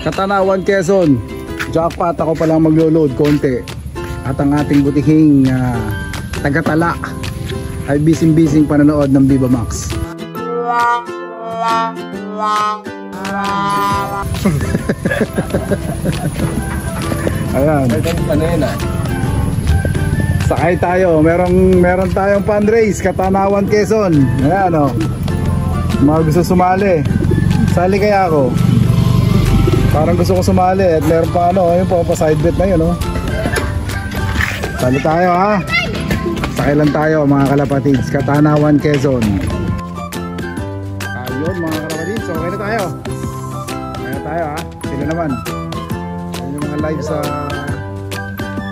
Katanawan, Quezon. Jackpot, ako palang maglo-load konti. At ang ating butihing tagatala ay bising-bising panonood ng Viva Max. Ayan. Sakay tayo. Meron tayong fundraise. Katanawan, Quezon. Ayan o. Mga gusto sumali. Sali kaya ako. Parang gusto ko sumali. At meron pa ano. Ayun po pa side bet na yun o. Sali tayo ha. Sakay lang tayo mga kalapatids. Katanawan, Quezon. Ayun mga kalapatids. Okay na tayo. Okay na tayo ha. Sila naman. Ayun yung mga live sa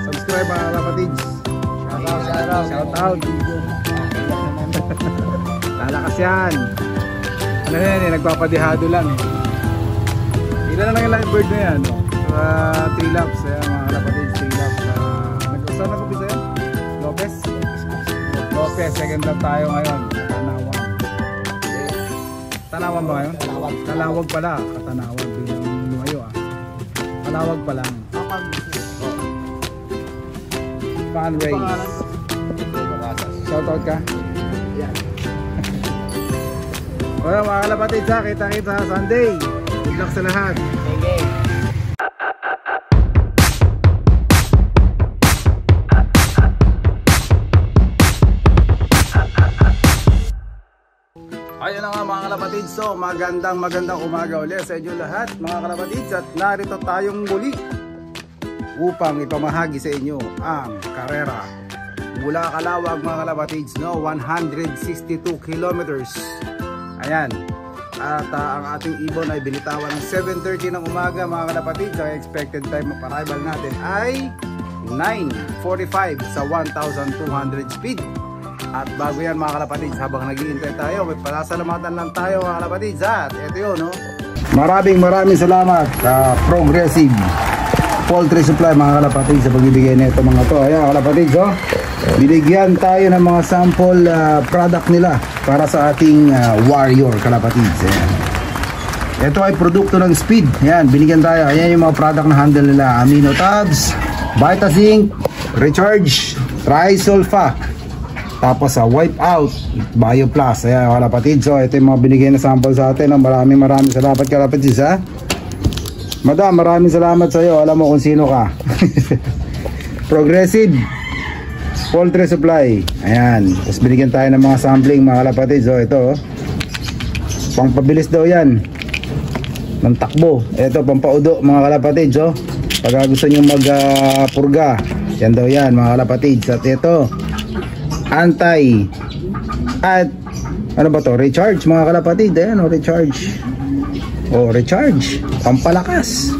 subscribe mga kalapatids. Shout out. Lalakas yan. Ano yan eh, nagpapadihado lang eh. Ilan lang yung live bird na yan 3 laps mga kalapatids. 3 laps saan nag-upisa yan? Lopez, second lap tayo ngayon. Tanawan ba ngayon? Talawag pala. Katanawan bilang lumayo Talawag pa lang. Fan race. Shoutout ka? Well, mga kalapatids kita-kita sa Sunday. Good luck sa lahat. Okay. Ayun na nga mga kalapatids. So magandang umaga ulit sa inyo lahat mga kalapatids. At narito tayong muli upang ipamahagi sa inyo ang karera mula Calawag mga kalapatids, 162 kilometers. Ayan. At ang ating ibon ay binitawan ng 7:30 ng umaga mga kalapatids. Ang expected time of arrival natin ay 9:45 sa 1,200 speed. At bago yan mga kalapatids, habang nag-iintay tayo, may palasalamatan lang tayo mga kalapatids. At ito yun Maraming salamat Progressive Poultry Supply mga kalapatids sa pagbibigay na ito mga to. Ayan kalapatids binigyan tayo ng mga sample product nila para sa ating Warrior kalapatids. Ayan. Ito ay produkto ng Speed. Ayan, binigyan tayo. Ayan yung mga product na handle nila. Amino Tabs, Vitazinc, Recharge, Trisulfa, tapos Wipe Out, Bio Plus. Ayan kalapatids. So ito yung mga binigyan na sample sa atin. Maraming salamat kalapatids ha. Madam, maraming salamat sa iyo. Alam mo kung sino ka. Progressive Poultry Supply. Ayan. Tapos binigyan tayo ng mga sampling mga kalapatids. Ito pangpabilis daw yan ng takbo. Ito pampaudo mga kalapatids. Pag gusto nyo magpurga, yan daw yan mga kalapatids. At ito anti at ano ba to? Recharge mga kalapatids. Ayan recharge. Recharge, pampalakas.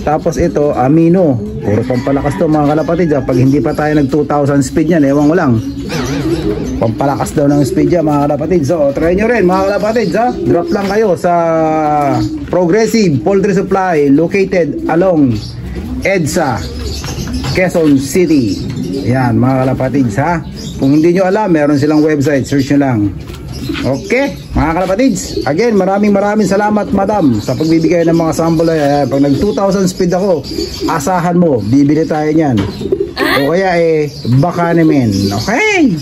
Tapos ito, amino. Puro pampalakas to mga kalapatids. Pag hindi pa tayo nag 2,000 speed yan, ewan ko lang. Pampalakas daw ng speed yan mga kalapatids. So, try nyo rin mga kalapatids Drop lang kayo sa Progressive Poultry Supply located along EDSA, Quezon City. Yan mga kalapatids Kung hindi nyo alam, meron silang website. Search nyo lang. Okay, mga kalapatids, again, maraming salamat madam sa pagbibigay ng mga sample. Pag nag 2,000 speed ako, asahan mo, bibili tayo niyan. O kaya baka naman. Okay.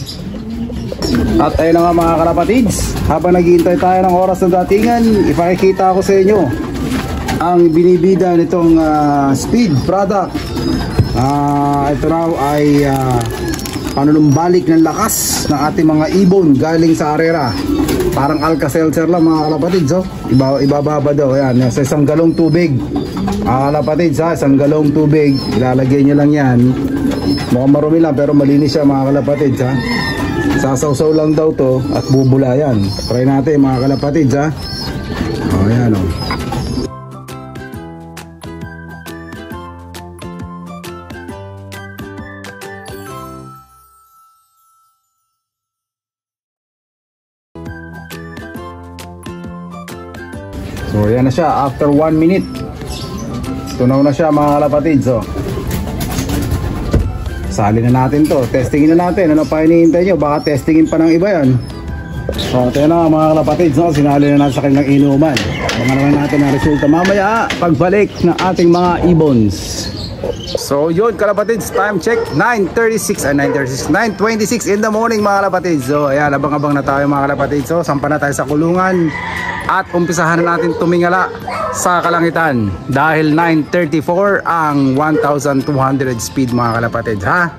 At ayun na nga mga kalapatids, habang naghihintay tayo ng oras ng datingan, ipakikita ko sa inyo ang binibida nitong speed product. Ito raw ay panunumbalik ng lakas ng ating mga ibon galing sa arera. Parang Alka-Seltzer lang mga kalapatids ibababa daw. Ayan, sa isang galong tubig mga kalapatids isang galong tubig, ilalagay nyo lang yan. Mukhang marumi lang pero malinis siya mga kalapatids sasawsaw lang daw to at bubula yan. Try natin mga kalapatids ayan So yan na siya after 1 minute. Tunaw na siya mga kalapatids Sali na natin to. Testingin na natin. Ano pa hinihintay nyo? Baka testingin pa ng iba yan. So ito na mga kalapatids, no? Sinali na natin sa kanilang inuman. Abangan naman natin ang resulta mamaya pagbalik ng ating mga ibons. So yun kalapatids, time check 9:26 in the morning mga kalapatids. So ayan, abang-abang na tayo mga kalapatids. So sampa na tayo sa kulungan at umpisahan na natin tumingala sa kalangitan dahil 9:34 ang 1,200 speed mga kalapatids, ha.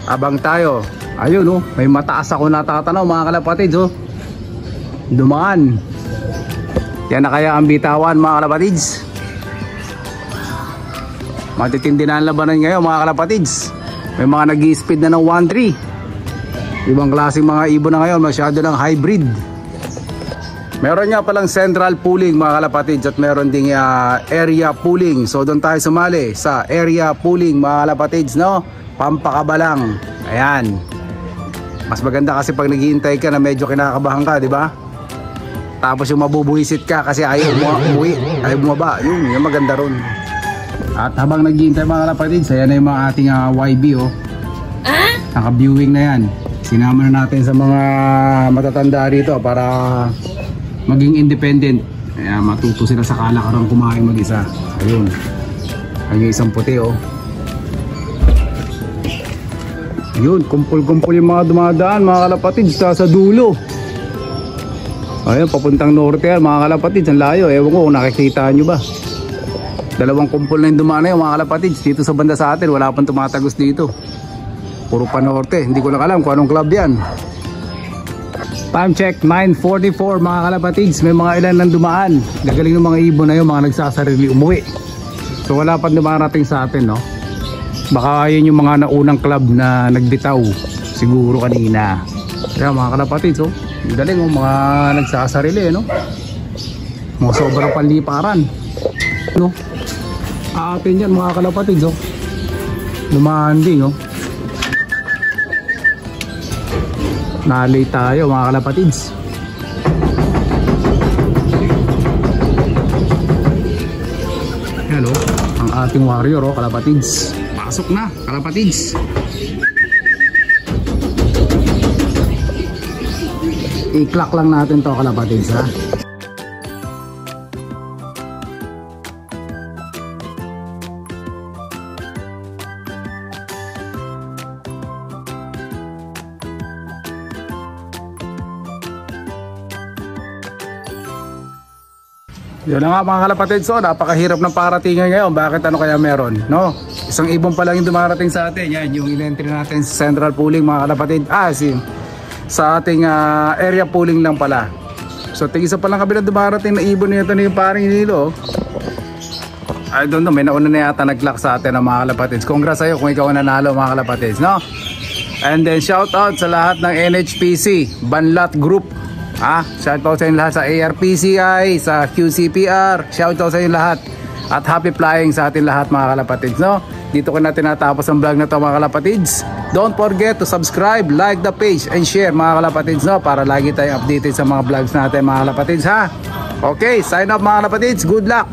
Abang tayo. Ayun, oh, may mataas ako natatanaw mga kalapatids, oh. Dumaan. Yan na kaya ang bitawan mga kalapatids. Matitindi na ang labanan ngayon mga kalapatids. May mga nag-i-speed na ng 1.3. Ibang klaseng mga ibon na ngayon, masyado ng hybrid. Meron nga palang central pooling mga kalapatids at meron ding area pooling. So doon tayo sumali sa area pooling mga kalapatids, no? Pampakabalang. Ayan. Mas maganda kasi pag naghihintay ka na medyo kinakabahan ka, di ba? Tapos yung mabubuhisit ka kasi ayaw umuwi, ayaw bumaba. Yun, yung maganda ron. At habang naghihintay mga kalapatids, ayan na yung mga ating YB, oh. Naka-viewing na yan. Sinama na natin sa mga matatanda rito para maging independent. Ayan, matuto sila sa kalakaran kumain mag-isa. Ayun. Ayun yung isang puti, oh. Ayun, kumpul-kumpul yung mga dumadaan mga kalapatids sa dulo. Ayun, papuntang norte yan mga kalapatids. Ang layo, ewan ko kung nakikita nyo ba. Dalawang kumpul na yung dumaan na yun mga kalapatids. Dito sa banda sa atin, wala pang tumatagos dito. Puro pa norte, hindi ko lang alam kung anong club yan. Time check 9:44 mga kalapatids. May mga ilan nang dumaan. Gagaling ng mga ibon na yun, mga nagsasarili umuwi. So wala pang dumarating sa atin, no? Baka yun yung mga naunang club na nagbitaw siguro kanina. Kaya mga kalapatids, oh, galing, oh, mga nagsasarili, no? Mga sobrang panliparan, no? Atin yan mga kalapatids, oh. Lumanding, oh. Nalay tayo mga kalapatids. Hello, ang ating warrior, oh, kalapatids. Pasok na, kalapatids. I-clock lang natin to kalapatids, ha. Yun na nga mga kalapatids, so napakahirap ng paratingan ngayon. Bakit, ano kaya meron, no? Isang ibon pa lang yung dumarating sa atin. Yan yung in-entry natin sa central pooling mga kalapatid. Sa ating area pooling lang pala. So tig-isa pa lang kabilang dumarating na ibon nito na yung paring nilo. I don't know, may nauna na yata nag-lock sa atin ng mga kalapatids. Congrats sa'yo kung ikaw ang nanalo mga kalapatids, no? And then shout out sa lahat ng NHPC Banlat Group. Shout out sa inyo lahat sa ARPCI, sa QCPR. Shout out sa inyo lahat. At happy flying sa atin lahat mga kalapatids, no? Dito ko na tinatapos ang vlog na to mga kalapatids. Don't forget to subscribe, like the page, and share mga kalapatids, no? Para lagi tayong updated sa mga vlogs natin mga kalapatids, ha? Okay, sign up mga kalapatids. Good luck!